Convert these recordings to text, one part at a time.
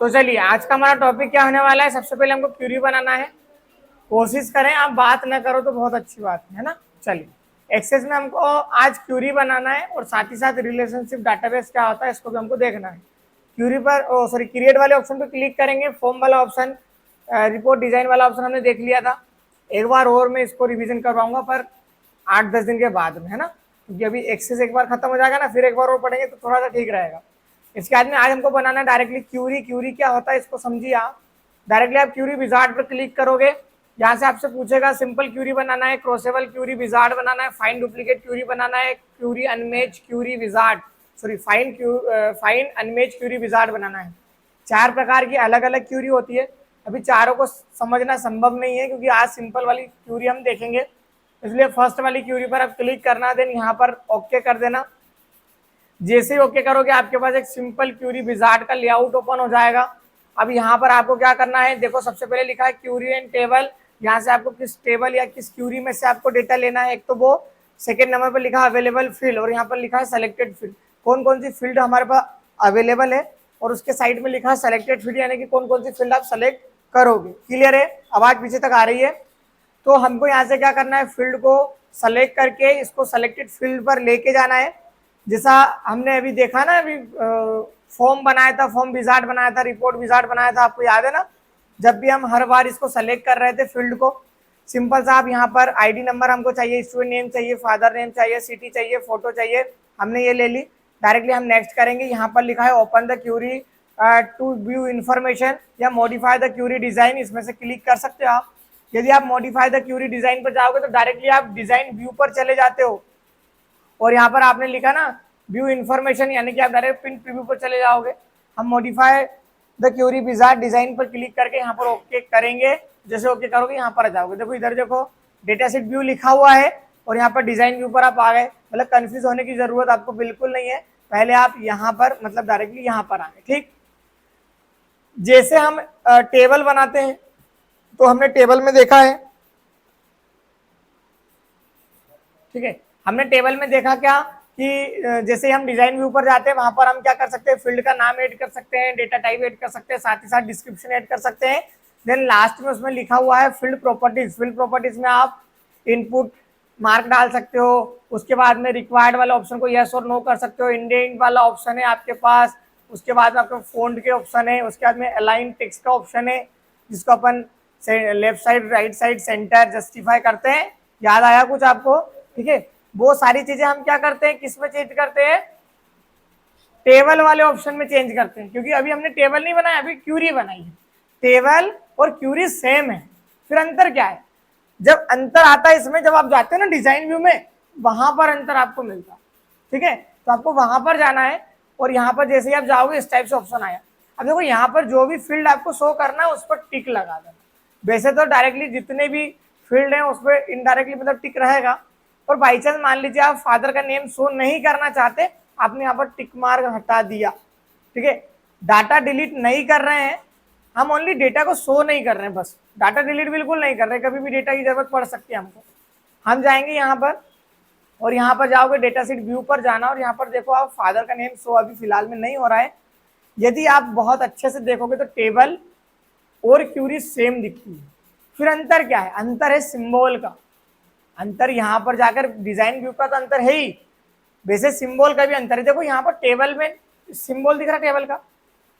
तो चलिए आज का हमारा टॉपिक क्या होने वाला है। सबसे पहले हमको क्यूरी बनाना है। कोशिश करें आप बात ना करो तो बहुत अच्छी बात है ना। चलिए एक्सेस में हमको आज क्यूरी बनाना है और साथ ही साथ रिलेशनशिप डाटाबेस क्या होता है इसको भी हमको देखना है। क्यूरी पर क्रिएट वाले ऑप्शन पे क्लिक करेंगे। फॉर्म वाला ऑप्शन, रिपोर्ट डिजाइन वाला ऑप्शन हमने देख लिया था। एक बार और मैं इसको रिवीजन करवाऊंगा पर 8-10 दिन के बाद में, है ना, क्योंकि अभी एक्सेस एक बार खत्म हो जाएगा ना, फिर एक बार और पढ़ेंगे तो थोड़ा सा ठीक रहेगा। इसके बाद में आज हमको बनाना है डायरेक्टली क्यूरी। क्यूरी क्या होता है इसको समझिए आप। डायरेक्टली आप क्यूरी विजार्ड पर क्लिक करोगे। यहाँ से आपसे पूछेगा सिंपल क्यूरी बनाना है, क्रॉसेबल क्यूरी विजार्ड बनाना है, फाइंड डुप्लीकेट क्यूरी बनाना है, query unmatch query wizard find unmatch query wizard बनाना है। 4 प्रकार की अलग अलग क्यूरी होती है। अभी चारों को समझना संभव नहीं है क्योंकि आज सिंपल वाली क्यूरी हम देखेंगे, इसलिए फर्स्ट वाली क्यूरी पर आप क्लिक करना, देन यहाँ पर ओके कर देना। जैसे ही ओके करोगे आपके पास एक सिंपल क्यूरी विजार्ड का लेआउट ओपन हो जाएगा। अब यहाँ पर आपको क्या करना है, देखो सबसे पहले लिखा है क्यूरी एंड टेबल। यहाँ से आपको किस टेबल या किस क्यूरी में से आपको डेटा लेना है, एक तो वो। सेकेंड नंबर पर लिखा है अवेलेबल फील्ड और यहाँ पर लिखा है सेलेक्टेड फील्ड। कौन कौन सी फील्ड हमारे पास अवेलेबल है और उसके साइड में लिखा है सेलेक्टेड फील्ड, यानी कि कौन कौन सी फील्ड आप सेलेक्ट करोगे। क्लियर है, आवाज पीछे तक आ रही है। तो हमको यहाँ से क्या करना है, फील्ड को सेलेक्ट करके इसको सेलेक्टेड फील्ड पर लेके जाना है। जैसा हमने अभी देखा ना, अभी फॉर्म बनाया था, फॉर्म विजार्ड बनाया था, रिपोर्ट विजार्ड बनाया था, आपको याद है ना। जब भी हम हर बार इसको सेलेक्ट कर रहे थे फील्ड को, सिंपल सा आप यहाँ पर आईडी नंबर हमको चाहिए, स्टूडेंट नेम चाहिए, फादर नेम चाहिए, सिटी चाहिए, फोटो चाहिए, हमने ये ले ली। डायरेक्टली हम नेक्स्ट करेंगे। यहाँ पर लिखा है open the query to view information या मॉडिफाई द क्यूरी डिजाइन, इसमें से क्लिक कर सकते हो आप। यदि आप मॉडिफाई द क्यूरी डिजाइन पर जाओगे तो डायरेक्टली आप डिजाइन व्यू पर चले जाते हो और यहाँ पर आपने लिखा ना व्यू इन्फॉर्मेशन, यानी कि आप डायरेक्ट प्रिंट प्रीव्यू पर चले जाओगे। हम modify the query wizard design पर क्लिक करके यहाँ पर ओके करेंगे। जैसे ओके करोगे यहाँ पर आ जाओगे। देखो इधर देखो डेटा सेट व्यू लिखा हुआ है और यहाँ पर डिजाइन व्यू पर आप आ गए। मतलब कंफ्यूज होने की जरूरत आपको बिल्कुल नहीं है। पहले आप यहाँ पर मतलब डायरेक्टली यहाँ पर आ गए। ठीक, जैसे हम टेबल बनाते हैं तो हमने टेबल में देखा है, ठीक है, हमने टेबल में देखा क्या कि जैसे हम डिजाइन व्यू पर जाते हैं वहां पर हम क्या कर सकते हैं, फील्ड का नाम ऐड कर सकते हैं, डेटा टाइप ऐड कर सकते हैं, साथ ही साथ डिस्क्रिप्शन ऐड कर सकते हैं। देन लास्ट में उसमें लिखा हुआ है फील्ड प्रॉपर्टीज। फील्ड प्रॉपर्टीज में आप इनपुट मार्क डाल सकते हो। उसके बाद में रिक्वायर्ड वाला ऑप्शन को यस और नो कर सकते हो। इंडेंट वाला ऑप्शन है आपके पास। उसके बाद में आपके फोंट के ऑप्शन है। उसके बाद में अलाइन टेक्स्ट का ऑप्शन है जिसको अपन left side, right side, centre justify करते हैं। याद आया कुछ आपको? ठीक है, वो सारी चीजें हम क्या करते हैं, किस में चेंज करते हैं, टेबल वाले ऑप्शन में चेंज करते हैं। क्योंकि अभी हमने टेबल नहीं बनाया, अभी क्यूरी बनाई है। टेबल और क्यूरी सेम है, फिर अंतर क्या है, जब अंतर आता है इसमें, जब आप जाते हो ना डिजाइन व्यू में, वहां पर अंतर आपको मिलता है। ठीक है, तो आपको वहां पर जाना है और यहाँ पर जैसे ही आप जाओगे इस टाइप से ऑप्शन आया। अब देखो यहाँ पर जो भी फील्ड आपको शो करना है उस पर टिक लगा देना। वैसे तो डायरेक्टली जितने भी फील्ड है उस पर इनडायरेक्टली मतलब टिक रहेगा, और बाई चांस मान लीजिए आप फादर का नेम शो नहीं करना चाहते, आपने यहाँ पर टिक मार्क हटा दिया। ठीक है, डाटा डिलीट नहीं कर रहे हैं हम, ओनली डेटा को शो नहीं कर रहे हैं, बस डाटा डिलीट बिल्कुल नहीं कर रहे। कभी भी डेटा की जरूरत पड़ सकती है हमको। हम जाएंगे यहाँ पर और यहाँ पर जाओगे डेटा सीट व्यू पर जाना और यहाँ पर देखो आप फादर का नेम शो अभी फिलहाल में नहीं हो रहा है। यदि आप बहुत अच्छे से देखोगे तो टेबल और क्यूरी सेम दिखती है। फिर अंतर क्या है, अंतर है सिंबल का। अंतर यहाँ पर जाकर डिजाइन व्यू का तो अंतर है ही, वैसे सिंबल का भी अंतर है। देखो यहाँ पर टेबल में सिंबल दिख रहा है टेबल का,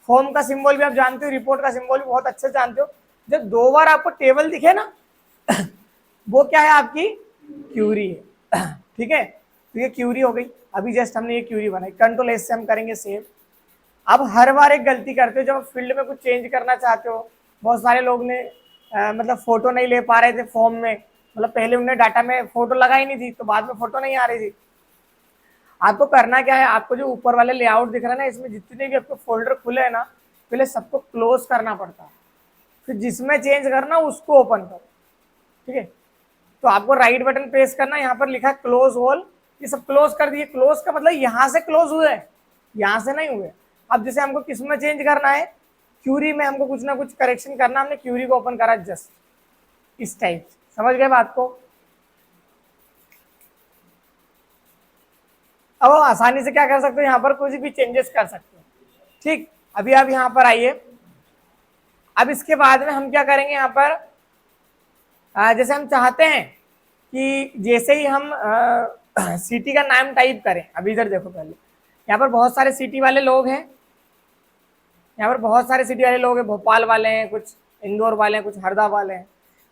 फॉर्म का सिंबल भी आप जानते हो, रिपोर्ट का सिंबल भी बहुत अच्छे से जानते हो। जब 2 बार आपको टेबल दिखे ना वो क्या है, आपकी क्यूरी है। ठीक है, तो ये क्यूरी हो गई। अभी जस्ट हमने ये क्यूरी बनाई, कंट्रोल एस से हम करेंगे सेव। अब हर बार एक गलती करते हो, जब आप फील्ड में कुछ चेंज करना चाहते हो, बहुत सारे लोग ने मतलब फोटो नहीं ले पा रहे थे फॉर्म में, मतलब पहले उन्हें डाटा में फोटो लगाई नहीं थी तो बाद में फोटो नहीं आ रही थी। आपको करना क्या है, आपको जो ऊपर वाले लेआउट दिख रहा है ना, इसमें जितने भी आपको फोल्डर खुले हैं ना, पहले सबको क्लोज करना पड़ता है, फिर जिसमें चेंज करना उसको ओपन करो। ठीक है, तो आपको राइट बटन प्रेस करना, यहाँ पर लिखा है क्लोज ऑल, ये सब क्लोज कर दिए। क्लोज का मतलब यहाँ से क्लोज हुए, यहाँ से नहीं हुए। अब जैसे हमको किस में चेंज करना है, क्यूरी में हमको कुछ ना कुछ करेक्शन करना, हमने क्यूरी को ओपन करा जस्ट इस टाइप। समझ गए बात को? अब आसानी से क्या कर सकते हो, यहाँ पर कुछ भी चेंजेस कर सकते हो। ठीक, अभी आप यहाँ पर आइए, अब इसके बाद में हम क्या करेंगे यहाँ पर, जैसे हम चाहते हैं कि जैसे ही हम सिटी का नाम टाइप करें, अभी इधर देखो पहले, यहाँ पर बहुत सारे सिटी वाले लोग हैं, यहाँ पर बहुत सारे सिटी वाले लोग हैं, भोपाल वाले हैं, कुछ इंदौर वाले हैं, कुछ हरदा वाले हैं।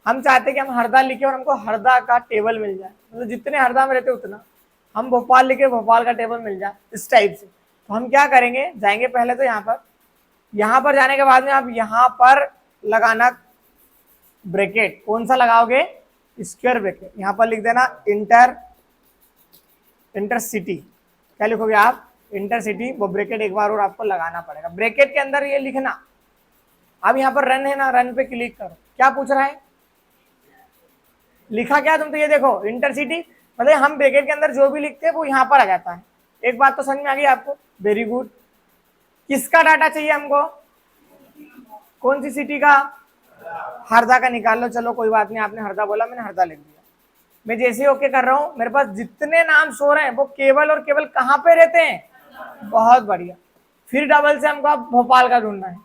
हम चाहते हैं कि हम हरदा लिखे और हमको हरदा का टेबल मिल जाए, मतलब जितने हरदा में रहते उतना, हम भोपाल लिखे भोपाल का टेबल मिल जाए, इस टाइप से। तो हम क्या करेंगे, जाएंगे पहले तो यहाँ पर जाने के बाद में आप यहाँ पर लगाना ब्रैकेट, कौन सा लगाओगे, स्क्वायर ब्रैकेट, यहाँ पर लिख देना इंटर सिटी, क्या लिखोगे आप, इंटर सिटी, वो ब्रैकेट एक बार और आपको लगाना पड़ेगा। ब्रैकेट के अंदर ये लिखना, अब यहाँ पर रन है ना, रन पे क्लिक करो, क्या पूछ रहा है, लिखा क्या तुम, तो ये देखो इंटर सिटी, मतलब हम ब्रैकेट के अंदर जो भी लिखते हैं वो यहाँ पर आ जाता है। एक बात तो समझ में आ गई आपको, वेरी गुड। किसका डाटा चाहिए हमको, कौन सी सिटी का, हरदा का निकाल लो, चलो कोई बात नहीं, आपने हरदा बोला, मैंने हरदा लिख दिया। मैं जैसे ही ओके कर रहा हूं, मेरे पास जितने नाम शो रहे हैं वो केवल और केवल कहां पे रहते हैं, बहुत बढ़िया। फिर डबल से हमको अब भोपाल का ढूंढना है,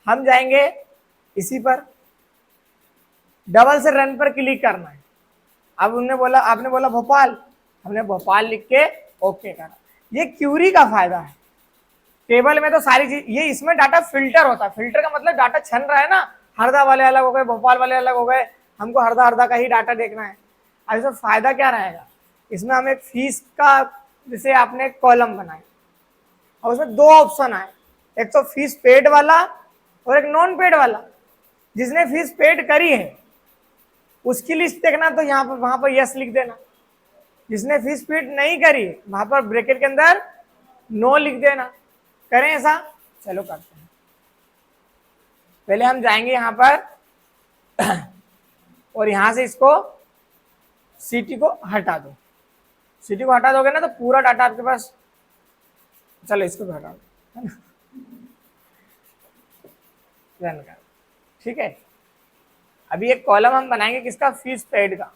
हम जाएंगे इसी पर, डबल से रन पर क्लिक करना है। अब उन्होंने बोला, आपने बोला भोपाल, हमने भोपाल लिख के ओके करा। ये क्यूरी का फायदा है, टेबल में तो सारी चीज, ये इसमें डाटा फिल्टर होता है, फिल्टर का मतलब डाटा छन रहा है ना, हरदा वाले अलग हो गए, भोपाल वाले अलग हो गए, हमको हरदा हरदा का ही डाटा देखना है। अब इसमें फायदा क्या रहेगा, इसमें हम एक फीस का, जैसे आपने कॉलम बनाए और उसमें दो ऑप्शन आए, एक तो फीस पेड वाला और एक नॉन पेड वाला। जिसने फीस पेड करी है उसकी लिस्ट देखना, तो यहाँ पर वहां पर यस लिख देना, जिसने फीस पेड नहीं करी वहां पर ब्रैकेट के अंदर नो लिख देना। करें ऐसा, चलो करते हैं। पहले हम जाएंगे यहाँ पर और यहां से इसको सिटी को हटा दो, सिटी को हटा दोगे ना तो पूरा डाटा आपके पास, चलो इसको भी हटा दो, है ना, रन कर, ठीक है। अभी एक कॉलम हम बनाएंगे किसका, फीस पेड का,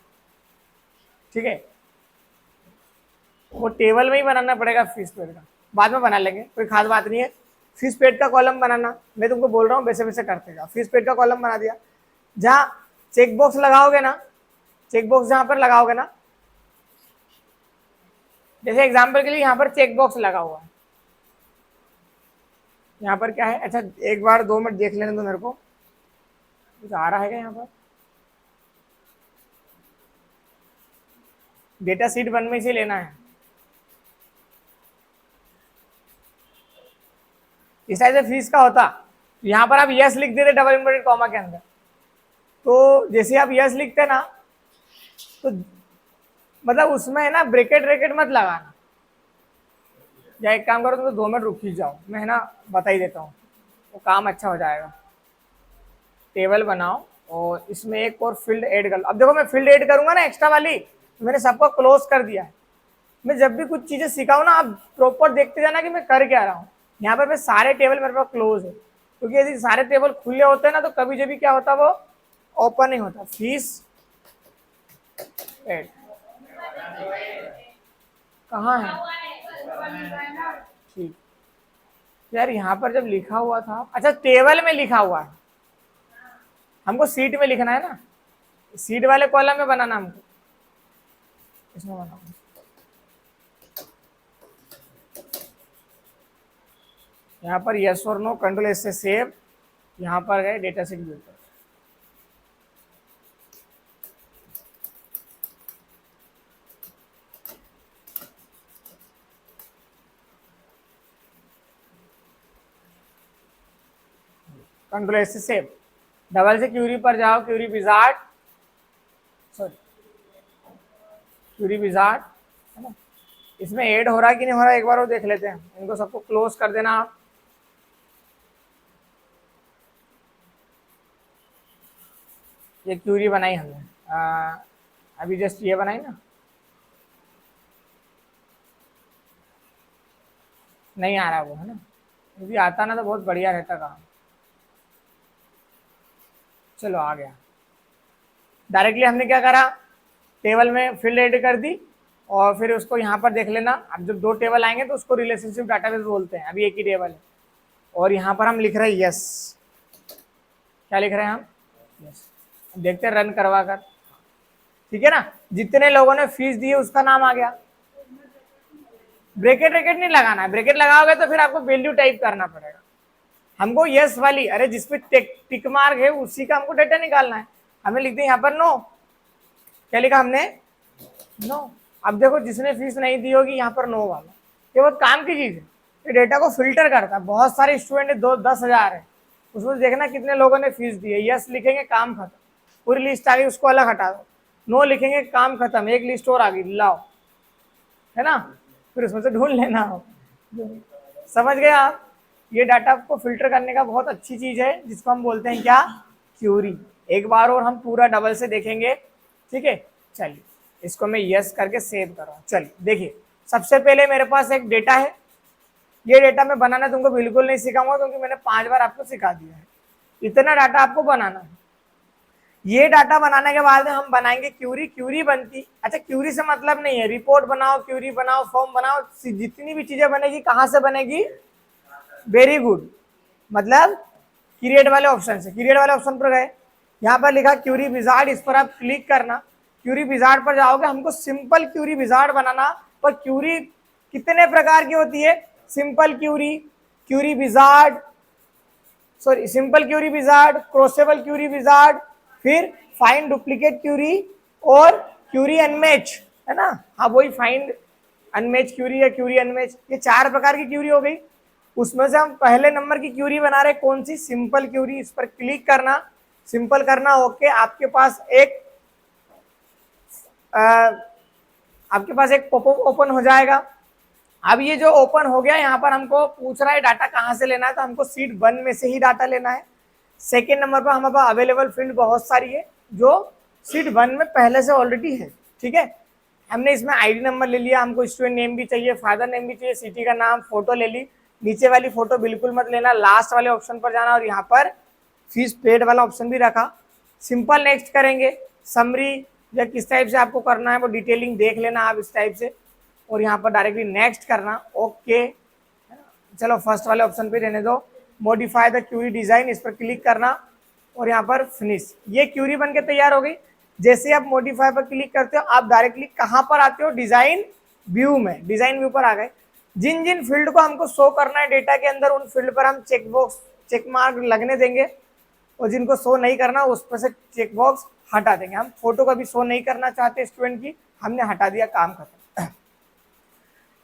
ठीक है, वो टेबल में ही बनाना पड़ेगा फीस पेड का, बाद में बना लेंगे, कोई खास बात नहीं है। फीस पेड का कॉलम बनाना, मैं तुमको बोल रहा हूँ वैसे वैसे करते जाओ। फीस पेड का कॉलम बना दिया, जहाँ चेक बॉक्स लगाओगे ना, चेक बॉक्स जहाँ पर लगाओगे ना, जैसे एग्जांपल के लिए यहाँ पर चेक बॉक्स लगा हुआ है, यहाँ पर क्या है, अच्छा एक बार 2 मिनट देख लेने दो मेरे को, कुछ आ रहा है क्या यहाँ पर, डेटा शीट 1 में से लेना है, इस टाइप से फीस का होता। यहाँ पर आप यस लिख देते डबल इन्वर्टेड कॉमा के अंदर, तो जैसे आप यस लिखते ना, तो मतलब उसमें है ना ब्रैकेट ब्रैकेट मत लगाना, या एक काम करो, तो 2 मिनट रुक ही जाओ, मैं है ना बता ही देता हूँ, वो काम अच्छा हो जाएगा। टेबल बनाओ और इसमें एक और फील्ड ऐड कर लो। अब देखो मैं फील्ड ऐड करूंगा ना एक्स्ट्रा वाली, तो मैंने सबको क्लोज कर दिया है। मैं जब भी कुछ चीजें सिखाऊं ना, आप प्रॉपर देखते जाना कि मैं कर क्या रहा हूँ। यहाँ पर मैं सारे टेबल मेरे पास क्लोज है, क्योंकि यदि सारे टेबल खुले होते हैं ना तो कभी जब भी क्या होता, वो ओपन नहीं होता। फीस ऐड कहाँ है, ठीक यार, यहाँ पर जब लिखा हुआ था, अच्छा टेबल में लिखा हुआ है, हमको सीट में लिखना है ना, सीट वाले कॉलम में बनाना हमको, इसमें बनाना। यहाँ पर यस और नो, कंट्रोल एस से सेव, यहाँ पर गए डेटा शीट व्यू पर, कंट्रोल एस से सेव, डबल से क्यूरी पर जाओ, query wizard, sorry query wizard, है ना, इसमें ऐड हो रहा है कि नहीं हो रहा है एक बार वो देख लेते हैं। इनको सबको क्लोज कर देना आप, ये क्यूरी बनाई हमने, अभी जस्ट ये बनाई ना, नहीं आ रहा वो, है ना, यदि आता ना तो बहुत बढ़िया रहता काम। चलो आ गया, डायरेक्टली हमने क्या करा, टेबल में फील्ड ऐड कर दी और फिर उसको यहाँ पर देख लेना। अब जब 2 टेबल आएंगे तो उसको रिलेशनशिप डाटाबेस बोलते हैं, अभी एक ही टेबल है और यहाँ पर हम लिख रहे हैं यस, क्या लिख रहे हैं हम? यस। देखते हैं रन करवा कर, ठीक है ना। जितने लोगों ने फीस दी है उसका नाम आ गया। ब्रैकेट ब्रैकेट नहीं लगाना है, ब्रैकेट लगाओगे तो फिर आपको वैल्यू टाइप करना पड़ेगा हमको। यस वाली, अरे जिसपे टिक मार्क है उसी का हमको डेटा निकालना है। हमें लिखते हैं यहाँ पर नो। क्या लिखा हमने? नो। अब देखो जिसने फीस नहीं दी होगी यहाँ पर नो वाला, ये बहुत काम की चीज है। ये डेटा को फिल्टर करता है। बहुत सारे स्टूडेंट है, 10,000 है, उसमें देखना कितने लोगों ने फीस दी है। यस लिखेंगे काम खत्म, पूरी लिस्ट आ गई, उसको अलग हटा दो। नो लिखेंगे काम खत्म, एक लिस्ट और आ गई, लाओ, है ना। फिर उसमें से ढूंढ लेना हो। समझ गए आप? ये डाटा को फिल्टर करने का बहुत अच्छी चीज है, जिसको हम बोलते हैं क्या? क्यूरी। एक बार और हम पूरा डबल से देखेंगे, ठीक है। चलिए इसको मैं यस करके सेव कर रहा हूँ। चलिए देखिए, सबसे पहले मेरे पास एक डेटा है। ये डेटा मैं बनाना तुमको बिल्कुल नहीं सिखाऊंगा, क्योंकि मैंने 5 बार आपको सिखा दिया है। इतना डाटा आपको बनाना है। ये डाटा बनाने के बाद हम बनाएंगे क्यूरी। क्यूरी बनती, अच्छा क्यूरी से मतलब नहीं है रिपोर्ट बनाओ, क्यूरी बनाओ, फॉर्म बनाओ, जितनी भी चीजें बनेगी कहाँ से बनेगी? वेरी गुड, मतलब क्रिएट वाले ऑप्शन से। क्रिएट वाले ऑप्शन पर गए, यहाँ पर लिखा क्यूरी विजार्ड, इस पर आप क्लिक करना। क्यूरी विजार्ड पर जाओगे, हमको सिंपल क्यूरी विजार्ड बनाना। पर क्यूरी कितने प्रकार की होती है? Simple query, query wizard, sorry simple query wizard, crosstab query wizard, फिर फाइंड डुप्लीकेट क्यूरी और क्यूरी अनमैच, है ना। हाँ वही फाइंड अनमैच क्यूरी या क्यूरी अनमैच, ये 4 प्रकार की क्यूरी हो गई। उसमें से हम पहले नंबर की क्यूरी बना रहे, कौन सी? Simple Curie. इस पर क्लिक करना, सिंपल करना, ओके। आपके पास एक पॉपअप ओपन हो जाएगा। अब ये जो ओपन हो गया, यहाँ पर हमको पूछ रहा है डाटा कहाँ से लेना है, तो हमको सीट 1 में से ही डाटा लेना है। सेकेंड नंबर पर हमारे पास अवेलेबल फील्ड बहुत सारी है, जो सीट 1 में पहले से ऑलरेडी है, ठीक है। हमने इसमें आईडी नंबर ले लिया, हमको स्टूडेंट नेम भी चाहिए, फादर नेम भी चाहिए, सिटी का नाम, फोटो ले ली। नीचे वाली फोटो बिल्कुल मत लेना, लास्ट वाले ऑप्शन पर जाना, और यहाँ पर फीस पेड वाला ऑप्शन भी रखा। सिंपल नेक्स्ट करेंगे। समरी या किस टाइप से आपको करना है वो डिटेलिंग देख लेना आप इस टाइप से, और यहाँ पर डायरेक्टली नेक्स्ट करना, ओके। चलो फर्स्ट वाले ऑप्शन पे रहने दो। मॉडिफाई द क्यूरी डिजाइन, इस पर क्लिक करना और यहाँ पर फिनिश। ये क्यूरी बनके तैयार हो गई। जैसे आप मॉडिफाई पर क्लिक करते हो, आप डायरेक्टली कहाँ पर आते हो? डिजाइन व्यू में। डिजाइन व्यू पर आ गए। जिन जिन फील्ड को हमको शो करना है डेटा के अंदर, उन फील्ड पर हम चेक मार्क लगने देंगे, और जिनको शो नहीं करना उस पर से चेक बॉक्स हटा देंगे। हम फोटो का भी शो नहीं करना चाहते स्टूडेंट की, हमने हटा दिया, काम खत्म।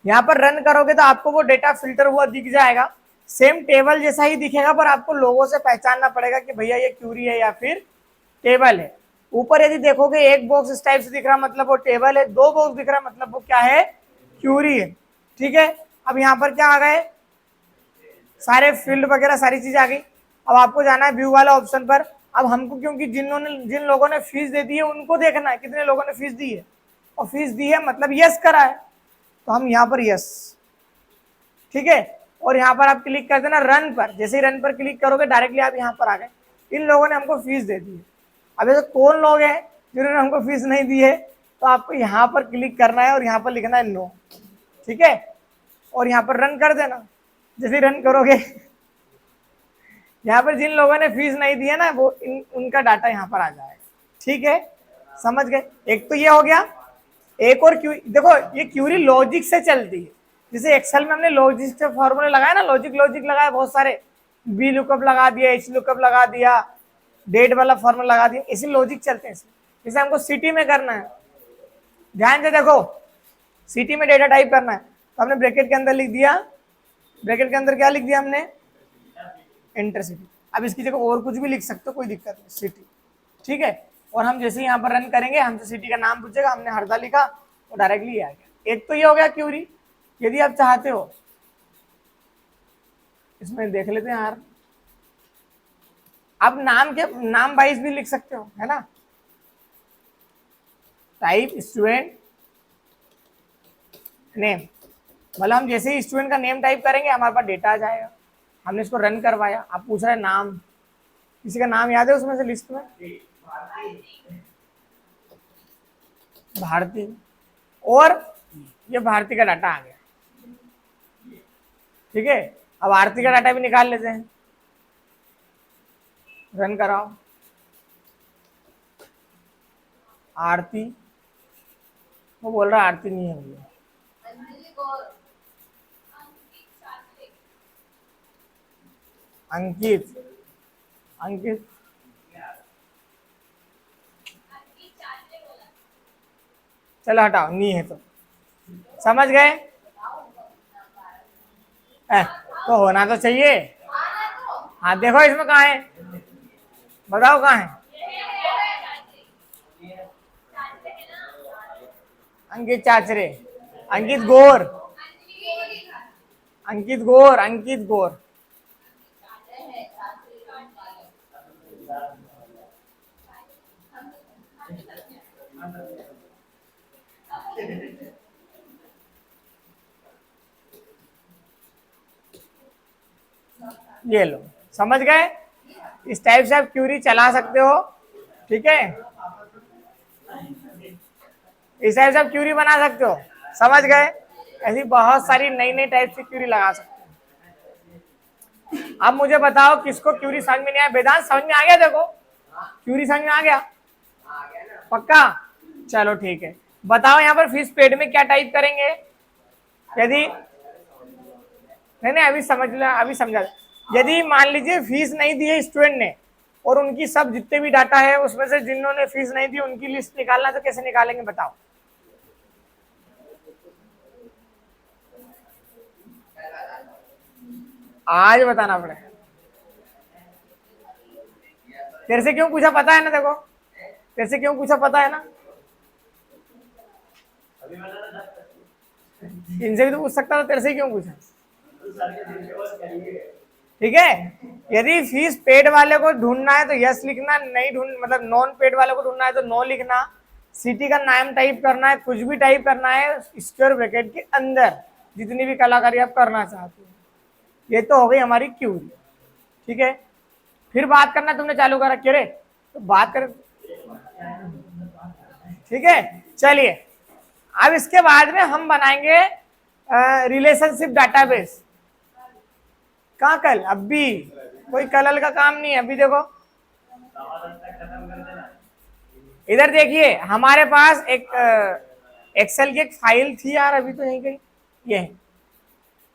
यहाँ पर रन करोगे तो आपको वो डेटा फिल्टर हुआ दिख जाएगा, सेम टेबल जैसा ही दिखेगा, पर आपको लोगों से पहचानना पड़ेगा कि भैया ये क्यूरी है या फिर टेबल है। ऊपर यदि देखोगे एक बॉक्स इस टाइप से दिख रहा मतलब वो टेबल है, 2 बॉक्स दिख रहा मतलब वो क्या है? क्यूरी है, ठीक है। अब यहाँ पर क्या आ गए? सारे फील्ड वगैरह सारी चीज आ गई। अब आपको जाना है व्यू वाला ऑप्शन पर। अब हमको क्योंकि जिन लोगों ने फीस दे दी है उनको देखना है कितने लोगों ने फीस दी है, और फीस दी है मतलब यस करा है, तो हम यहाँ पर यस, ठीक है। और यहाँ पर आप क्लिक कर देना रन पर। जैसे ही रन पर क्लिक करोगे डायरेक्टली आप यहाँ पर आ गए। इन लोगों ने हमको फीस दे दी है। अब ऐसे कौन लोग हैं जिन्होंने हमको फीस नहीं दी है? तो आपको यहाँ पर क्लिक करना है और यहाँ पर लिखना है नो, ठीक है, और यहाँ पर रन कर देना। जैसे रन करोगे यहाँ पर जिन लोगों ने फीस नहीं दी है ना, वो उनका डाटा यहाँ पर आ जाएगा, ठीक है। समझ गए? एक तो ये हो गया। एक और देखो ये क्यूरी लॉजिक से चलती है। जैसे एक्सेल में हमने लॉजिक से फॉर्मूले लगाए ना, लॉजिक लगाए बहुत सारे, बी लुकअप लगा दिया, एच लुकअप लगा दिया, डेट वाला फॉर्मूला लगा दिया, इसी लॉजिक चलते हैं। जैसे हमको सिटी में करना है, ध्यान से देखो, सिटी में डेटा टाइप करना है, तो हमने ब्रैकेट के अंदर लिख दिया, ब्रैकेट के अंदर क्या लिख दिया हमने? Enter city. अब इसकी जगह और कुछ भी लिख सकते हो, कोई दिक्कत नहीं, सिटी, ठीक है। और हम जैसे यहाँ पर रन करेंगे, हमसे सिटी का नाम पूछेगा, हमने हरदा लिखा तो डायरेक्टली आ गया। एक तो ये हो गया क्यूरी। यदि आप चाहते हो, इसमें देख लेते हैं यार, आप नाम वाइज भी लिख सकते हो, है ना। टाइप स्टूडेंट नेम, मतलब हम जैसे ही स्टूडेंट का नेम टाइप करेंगे हमारे पास डेटा आ जाएगा। हमने इसको रन करवाया। आप पूछ रहे हैं नाम, किसी का नाम याद है उसमें से लिस्ट में? भारती, और ये भारती का डाटा आ गया, ठीक है। अब आरती का डाटा भी निकाल लेते हैं। रन कराओ। आरती, वो बोल रहा आरती नहीं है भैया। अंकित, अंकित चलो हटाओ, नहीं है तो समझ गए। तो होना तो चाहिए। हाँ देखो इसमें कहाँ है, बताओ कहाँ है। अंकित चाचरे, अंकित गौर, अंकित गौर, अंकित गौर। ये लो, समझ गए। इस टाइप से आप क्यूरी चला सकते हो, ठीक है। इस टाइप से आप क्यूरी बना सकते हो, समझ गए। ऐसी बहुत सारी नई नई टाइप से क्यूरी लगा सकते हो। अब मुझे बताओ किसको क्यूरी समझ में नहीं आया। वेदांत समझ में आ गया? देखो क्यूरी समझ में आ गया, पक्का? चलो ठीक है। बताओ यहाँ पर फिश पेड में क्या टाइप करेंगे। यदि नहीं अभी समझ लो, अभी समझा। यदि मान लीजिए फीस नहीं दी है स्टूडेंट ने, और उनकी सब जितने भी डाटा है उसमें से जिन्होंने फीस नहीं दी उनकी लिस्ट निकालना, तो कैसे निकालेंगे बताओ। आज बताना पड़ेगा। तेरे से क्यों पूछा पता है ना? देखो तेरे से क्यों पूछा पता है ना, इनसे भी तो पूछ सकता था, तेरे से क्यों पूछा? ठीक है। यदि फीस पेड वाले को ढूंढना है तो यस लिखना, नहीं ढूंढ मतलब नॉन पेड वाले को ढूंढना है तो नो लिखना। सिटी का नाम टाइप करना है, कुछ भी टाइप करना है स्क्वायर ब्रैकेट के अंदर, जितनी भी कलाकारी आप करना चाहते हो। ये तो हो गई हमारी क्यूरी, ठीक है। फिर बात करना तुमने चालू करा क्यों रे, तो बात कर, ठीक है। चलिए अब इसके बाद में हम बनाएंगे रिलेशनशिप डाटाबेस। कहाँ कल? अभी कोई कलल का काम नहीं है। अभी देखो इधर देखिए, हमारे पास एक एक्सेल की एक फाइल थी यार, अभी तो यहीं कहीं ये है।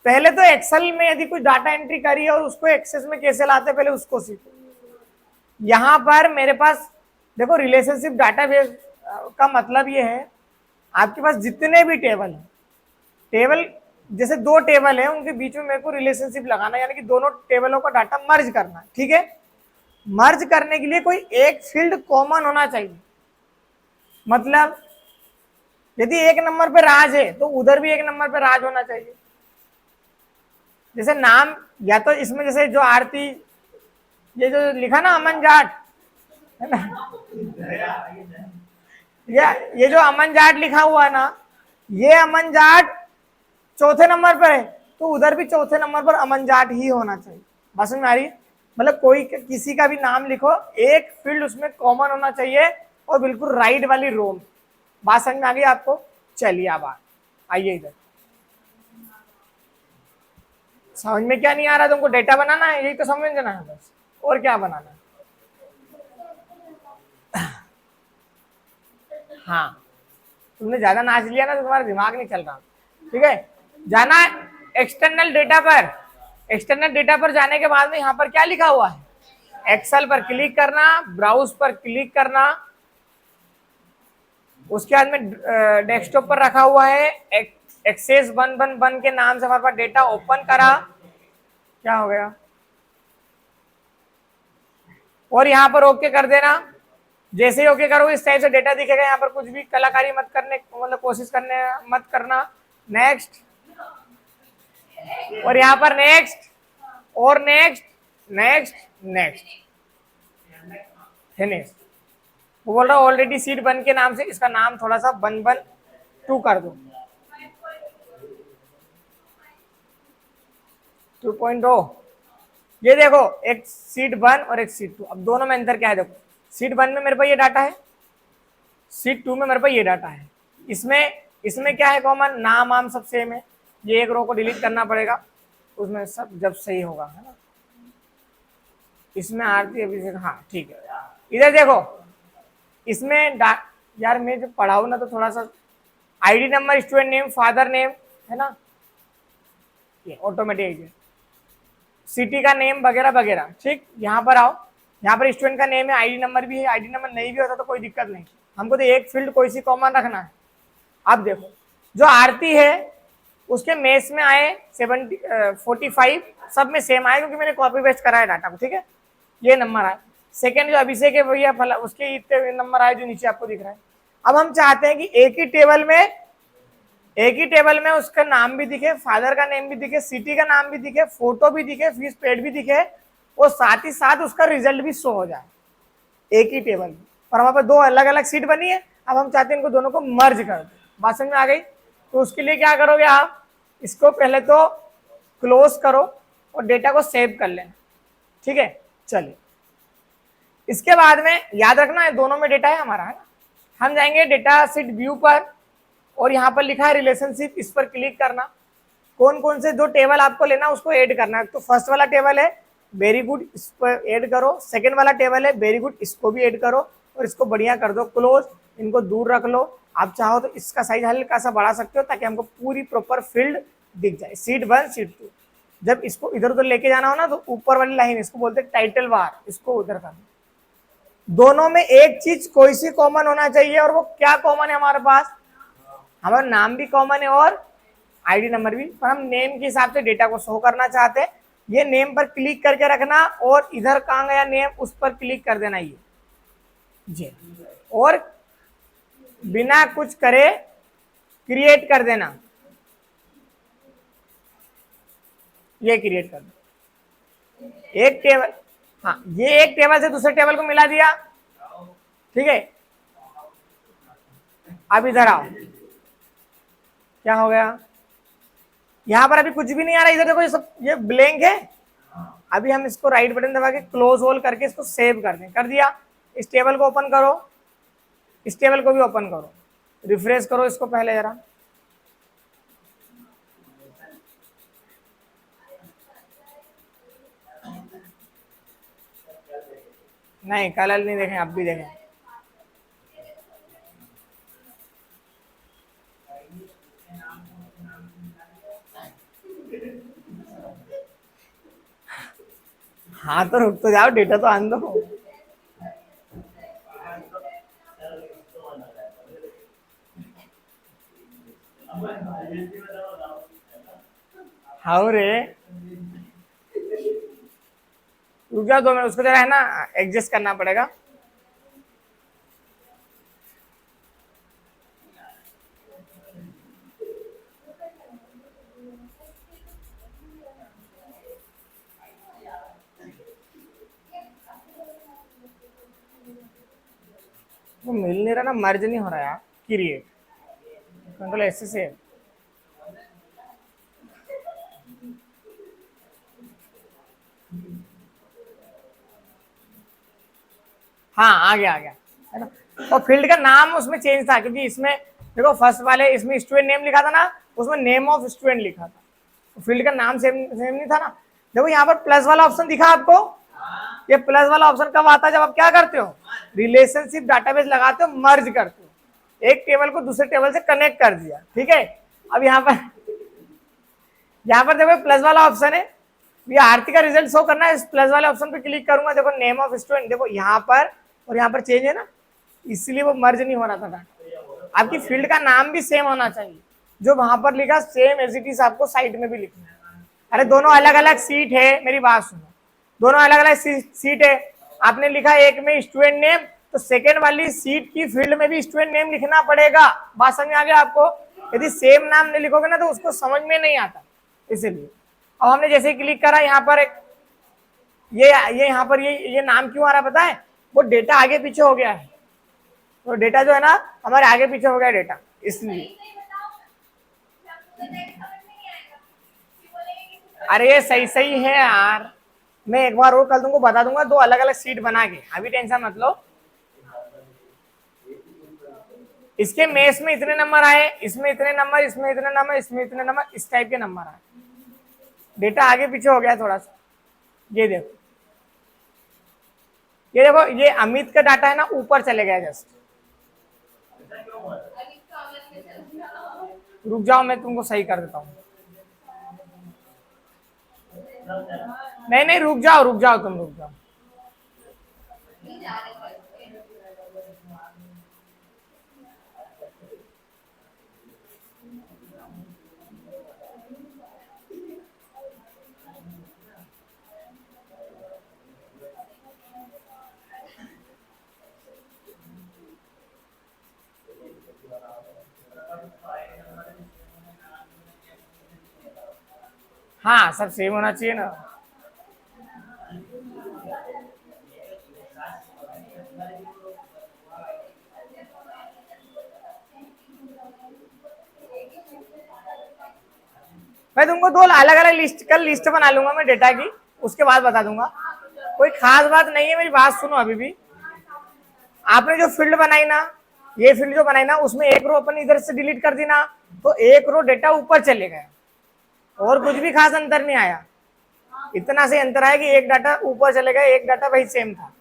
पहले तो एक्सेल में यदि कोई डाटा एंट्री करी है और उसको एक्सेस में कैसे लाते पहले उसको सीखो। यहां पर मेरे पास देखो रिलेशनशिप डाटाबेस का मतलब ये है, आपके पास जितने भी टेबल हैं, टेबल जैसे दो टेबल है उनके बीच में मेरे को रिलेशनशिप लगाना, यानी कि दोनों टेबलों का डाटा मर्ज करना, ठीक है। मर्ज करने के लिए कोई एक फील्ड कॉमन होना चाहिए। मतलब यदि एक नंबर पे राज है तो उधर भी एक नंबर पे राज होना चाहिए। जैसे नाम, या तो इसमें जैसे जो आरती, ये जो लिखा ना अमन जाट, है ना, ये जो अमन जाट लिखा हुआ है ना, ये अमन जाट चौथे नंबर पर है तो उधर भी चौथे नंबर पर अमन जाट ही होना चाहिए। बस में आ रही, मतलब कोई किसी का भी नाम लिखो, एक फील्ड उसमें कॉमन होना चाहिए और बिल्कुल राइट वाली रो में। बात समझ में आ गई आपको? चलिए अब आइए इधर। समझ में क्या नहीं आ रहा तुमको? डेटा बनाना है, यही तो समझना है बस, और क्या बनाना है। हाँ तुमने ज्यादा नाच लिया ना तो तुम्हारा दिमाग नहीं चल रहा, ठीक है। जाना एक्सटर्नल डेटा पर। एक्सटर्नल डेटा पर जाने के बाद में यहाँ पर क्या लिखा हुआ है, एक्सेल पर क्लिक करना, ब्राउज पर क्लिक करना, उसके बाद में डेस्कटॉप पर रखा हुआ है एक्सेस वन के नाम से हमारे पास डेटा ओपन करा। क्या हो गया? और यहाँ पर ओके कर देना। जैसे ही ओके करो इस टाइप से डेटा दिखेगा। यहाँ पर कुछ भी कलाकारी मत करने, मतलब कोशिश करने मत करना। नेक्स्ट, और यहाँ पर नेक्स्ट और नेक्स्ट नेक्स्ट नेक्स्ट फिनिश। वो बोल रहा ऑलरेडी सीट बन के नाम से इसका नाम थोड़ा सा बन 2 कर दो, 2.0। ये देखो एक सीट 1 और एक सीट 2। अब दोनों में अंतर क्या है? देखो सीट 1 में मेरे पास ये डाटा है, सीट 2 में मेरे पास ये डाटा है। इसमें क्या है कॉमन? नाम आम सब सेम है। ये एक रो को डिलीट करना पड़ेगा उसमें सब जब सही होगा, है ना। इसमें आरती अभिषेक, हाँ ठीक है। इधर देखो, इसमें यार मैं जब पढ़ाऊँ ना तो थोड़ा सा ID number, student name, father name, है ना, ये ऑटोमेटिक, सिटी का नेम वगैरह वगैरह। ठीक, यहाँ पर आओ, यहाँ पर स्टूडेंट का नेम है, आईडी नंबर भी है, आईडी नंबर नहीं भी होता तो कोई दिक्कत नहीं, हमको तो एक फील्ड कोई सी कॉमन रखना है। अब देखो, जो आरती है उसके मेस में आए 45, सब में सेम आए क्योंकि मैंने कॉपी पेस्ट करा है डाटा को, ठीक है, ये नंबर आए। सेकंड जो अभिषेक है भैया फला, उसके इतने नंबर आए जो नीचे आपको दिख रहा है। अब हम चाहते हैं कि एक ही टेबल में उसका नाम भी दिखे, फादर का नेम भी दिखे, सिटी का नाम भी दिखे, फोटो भी दिखे, फीस पेड भी दिखे, और साथ ही साथ उसका रिजल्ट भी शो हो जाए एक ही टेबल में। पर वहां पर दो अलग अलग सीट बनी है, अब हम चाहते हैं इनको दोनों को मर्ज कर दो। बात समझ में आ गई? तो उसके लिए क्या करोगे आप, इसको पहले तो क्लोज करो और डेटा को सेव कर लेना, ठीक है। चलिए, इसके बाद में याद रखना है दोनों में डेटा है हमारा, है ना। हम जाएंगे डेटा सीट व्यू पर, और यहाँ पर लिखा है रिलेशनशिप, इस पर क्लिक करना। कौन कौन से जो टेबल आपको लेना उसको ऐड करना है। तो फर्स्ट वाला टेबल है, वेरी गुड, इस पर ऐड करो। सेकंड वाला टेबल है, वेरी गुड, इसको भी ऐड करो और इसको बढ़िया कर दो क्लोज। इनको दूर रख लो। आप चाहो तो इसका साइज हल्का सा बढ़ा सकते हो ताकि हमको पूरी प्रॉपर फील्ड दिख जाए, सीट 1 सीट 2। जब इसको इधर उधर लेके जाना हो ना तो ऊपर वाली लाइन, इसको बोलते हैं टाइटल बार, इसको उधर करना। दोनों में एक चीज कोई सी कॉमन होना चाहिए, और वो क्या कॉमन है हमारे पास, हमारा नाम भी कॉमन है और आईडी नंबर भी। पर हम नेम के हिसाब से डेटा को शो करना चाहते हैं। ये नेम पर क्लिक करके रखना, और इधर कहाँ गया नेम, उस पर क्लिक कर देना ये जी, और बिना कुछ करे क्रिएट कर देना, ये क्रिएट कर दो एक टेबल। हाँ, ये एक टेबल से दूसरे टेबल को मिला दिया, ठीक है। अब इधर आओ, क्या हो गया, यहां पर अभी कुछ भी नहीं आ रहा, इधर देखो ये सब ये ब्लैंक है। अभी हम इसको राइट बटन दबा के क्लोज ऑल करके इसको सेव कर दें, कर दिया। इस टेबल को ओपन करो, इस टेबल को भी ओपन करो, रिफ्रेश करो इसको पहले जरा। नहीं, कलर नहीं देखें, अब भी देखें। हाँ तो रुक तो जाओ, डेटा तो आन दो। हाँ रे, रुक जाओ 2 मिनट, उसको जरा है ना एडजस्ट करना पड़ेगा। वो मिल नहीं रहा ना, मर्ज नहीं हो रहा यार, क्रिएट कंट्रोल ऐसे से। हाँ आ गया है ना। और फील्ड का नाम उसमें चेंज था, क्योंकि इसमें देखो फर्स्ट वाले इसमें स्टूडेंट नेम लिखा था ना, उसमें नेम ऑफ स्टूडेंट लिखा था, तो फील्ड का नाम सेम नहीं था ना। देखो यहाँ पर प्लस वाला ऑप्शन दिखा आपको, ये प्लस वाला ऑप्शन कब आता है, जब आप क्या करते हो, रिलेशनशिप डाटाबेस लगाते हो, मर्ज करते हो, एक टेबल को दूसरे टेबल से कनेक्ट कर दिया, ठीक है। अब यहाँ पर देखो प्लस वाला ऑप्शन है, ये आरती का रिजल्ट शो करना है, इस प्लस वाले ऑप्शन पे क्लिक करूंगा, देखो नेम ऑफ स्टूडेंट, देखो यहाँ पर और यहाँ पर चेंज है ना, इसलिए वो मर्ज नहीं हो रहा था डाटा। आपकी फील्ड का नाम भी सेम होना चाहिए, जो वहां पर लिखा सेम एज इट इज आपको साइड में भी लिखना है। अरे दोनों अलग अलग सीट है, मेरी बात सुनो, दोनों अलग अलग सीट है। आपने लिखा एक में स्टूडेंट नेम, तो सेकेंड वाली सीट की फील्ड में भी स्टूडेंट नेम लिखना पड़ेगा। बात समझ में आ गया आपको? यदि सेम नाम नहीं लिखोगे ना तो उसको समझ में नहीं आता, इसीलिए। अब हमने जैसे क्लिक करा यहाँ पर एक ये यहाँ पर ये नाम क्यों आ रहा है पता है, वो डेटा आगे पीछे हो गया है, तो डेटा जो है ना हमारे आगे पीछे हो गया डेटा, इसलिए। अरे ये सही सही है यार, मैं एक बार और कल तुमको बता दूंगा, दो अलग अलग सीट बना के, अभी टेंशन मत लो। इसके मेस में इतने नंबर आए, इसमें इतने नंबर, इसमें इतने नंबर, इसमें इतने नंबर, इस टाइप के नंबर आए, डेटा आगे पीछे हो गया थोड़ा सा, ये देखो। ये देखो, ये अमित का डाटा है ना, ऊपर चले गया जस्ट। रुक जाओ, मैं तुमको सही कर देता हूँ। नहीं नहीं, रुक जाओ रुक जाओ, तुम रुक जाओ। हाँ, सब सेम होना चाहिए ना। मैं तुमको दो अलग अलग लिस्ट, कल लिस्ट बना लूंगा मैं डेटा की, उसके बाद बता दूंगा। कोई खास बात नहीं है, मेरी बात सुनो अभी भी। आपने जो फील्ड बनाई ना, ये फील्ड जो बनाई ना, उसमें एक रो अपन इधर से डिलीट कर दी ना, तो एक रो डेटा ऊपर चले गए, और कुछ भी खास अंतर नहीं आया। इतना से अंतर आया कि एक डाटा ऊपर चले गए, एक डाटा वही सेम था।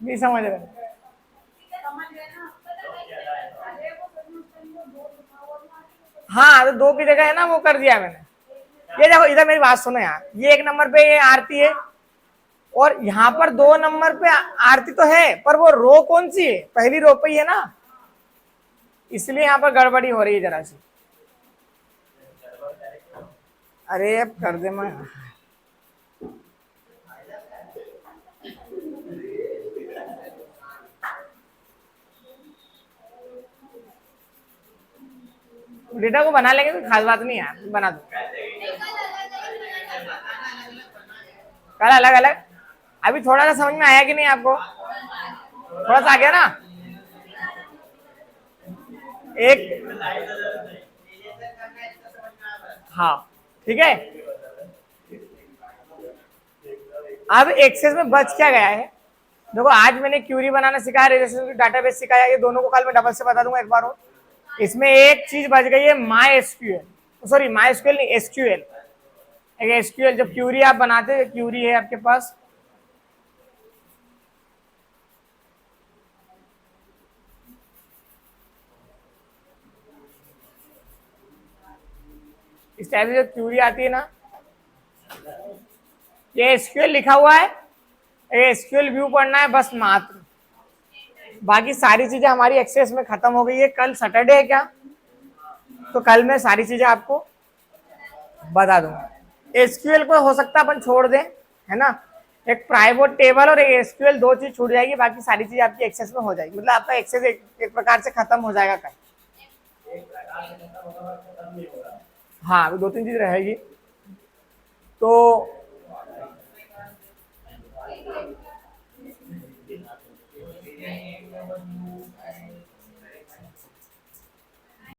नहीं समझ रहे? हाँ, तो दो की जगह है ना, वो कर दिया मैंने। ये देखो, इधर मेरी बात सुनो यार, ये एक नंबर पे ये आरती है, और यहाँ पर 2 नंबर पे आरती तो है, पर वो रो कौन सी है? पहली रो पे ही है ना, इसलिए यहाँ पर गड़बड़ी हो रही है जरा सी। अरे अब कर दे मैं। डेटा को बना लेंगे, कोई खास बात नहीं है, बना दो। कल अलग अलग, अभी थोड़ा सा समझ में आया कि नहीं आपको? थोड़ा सा आ गया ना? एक, हाँ ठीक है। अब एक्सेस में बच क्या गया है? देखो, आज मैंने क्यूरी बनाना सिखाया, रिलेशनशिप डाटाबेस सिखाया, ये दोनों को कल मैं डबल से बता दूंगा एक बार और। इसमें एक चीज बच गई है, my SQL, sorry my SQL नहीं, एसक्यूएल। एसक्यूएल जब क्यूरी आप बनाते हैं, क्यूरी है आपके पास, इस टाइप से क्यूरी आती है ना, ये एसक्यूएल लिखा हुआ है, ये एसक्यूएल व्यू पढ़ना है बस मात्र। बाकी सारी चीजें हमारी एक्सेस में खत्म हो गई है। कल सैटरडे है क्या? तो कल मैं सारी चीजें आपको बता दूंगा। एसक्यूएल को हो सकता है अपन छोड़ दें, है ना, एक प्राइवेट टेबल और एक एसक्यूएल, दो चीज छूट जाएगी, बाकी सारी चीज आपकी एक्सेस में हो जाएगी। मतलब आपका एक्सेस एक प्रकार से खत्म हो जाएगा कल। हाँ, अभी 2-3 चीज रहेगी। तो